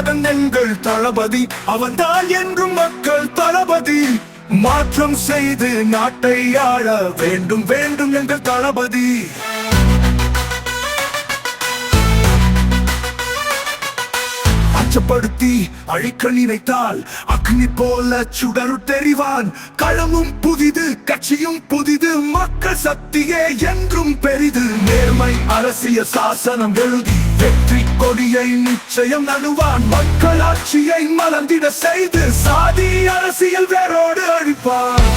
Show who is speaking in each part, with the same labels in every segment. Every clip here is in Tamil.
Speaker 1: மகன் எங்கள் தளபதி, அவன்தான் என்றும் மக்கள் தளபதி. மாற்றம் செய்து நாட்டை ஆள வேண்டும் வேண்டும் எங்கள் தளபதி. அச்சப்படுத்தி அழிக்க நினைத்தால் அக்னி போல சுடரு தெரிவான். களமும் புதிது, கட்சியும் புதிது, மக்கள் சக்தியே என்றும் பெரிது. நேர்மை அரசியல் சாசனம் எழுதி வெற்றி கொடியை நிச்சயம் நடுவான். மக்கள் ஆட்சியை மலர்ந்திட செய்து சாதி அரசியல் வேரோடு அழிப்பான்.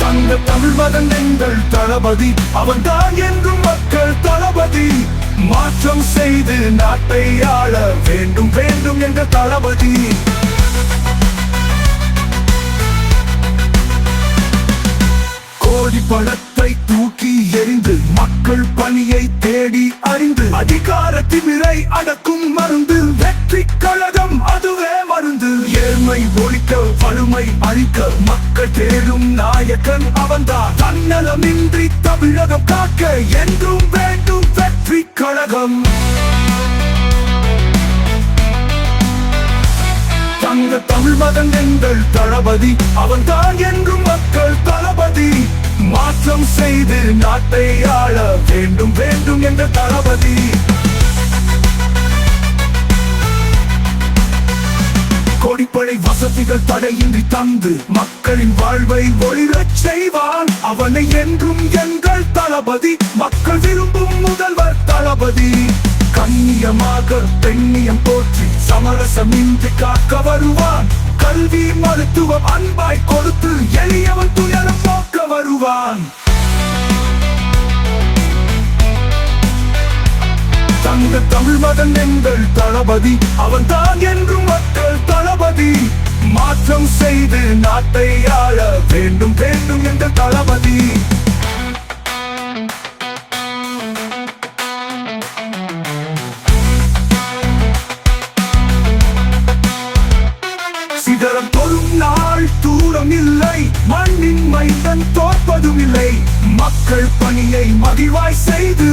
Speaker 1: தங்க தமிழ் மகன் எங்கள் தளபதி, அவன்தான் என்றும் மக்கள் தளபதி. மாற்றம் செய்து நாட்டை ஆள வேண்டும் வேண்டும் என்ற தளபதி. கோடி பணத்தை தூக்கி எறிந்து மக்கள் பணியை தேடி அறிந்து அதிகார திமிரை அடக்கும் மருந்து. வெற்றி கழகம் அதுவே மருந்து. ஏழ்மை ஒழிக்க வறுமை அழிக்க மக்கள் தேடும் நாயகன் அவன்தான். தன்னலமின்றி தமிழகம் காக்க என்றும் வேண்டும் வெற்றி கழகம். தங்க தமிழ் மகன் எங்கள் தளபதி, அவன்தான் என்றும் மக்கள் தளபதி. மாற்றம் செய்து நாட்டை ஆள வேண்டும் வேண்டும் என்ற தளபதி. கோடிப்படை வசதிகள் தடையின்றி தந்து மக்களின் வாழ்வை ஒளிரச் செய்வான். அவனை என்றும் எங்கள் தளபதி, மக்கள் விரும்பும் முதல்வர் தளபதி. கண்ணியமாக பெண்ணியம் போற்றி சமரசமின்றி காக்க வருவான். கல்வி மருத்துவம் அன்பாய் கொடுத்து எளியவன் துயரம் போக்க வருவான். தங்க தமிழ் மகன் எங்கள் தளபதி, அவன்தான் என்றும் மக்கள் தளபதி. மாற்றம் செய்து நாட்டை ஆள வேண்டும் வேண்டும் என்ற தளபதி. சிதறம் தொழும் நாள் தூரம் இல்லை, மண்ணின் மைந்தன் தோற்பதும் இல்லை. மக்கள் பணியை மகிழ்வாய் செய்து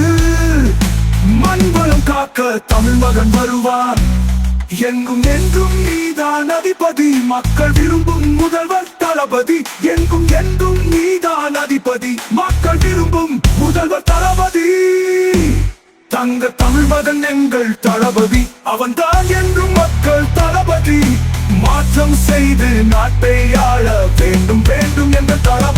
Speaker 1: மண்வளம் காக்க தமிழ் மகன் வருவான். எங்கும் என்றும் நீதான் அதிபதி, மக்கள் விரும்பும் முதல்வர் தளபதி. எங்கும் என்றும் நீதான் அதிபதி, மக்கள் விரும்பும் முதல்வர் தளபதி. தங்க தமிழ் மகன் எங்கள் தளபதி, அவன்தான் என்றும் மக்கள் தளபதி. மாற்றம் செய்து நாட்டை ஆள வேண்டும் வேண்டும் என்ற தளபதி.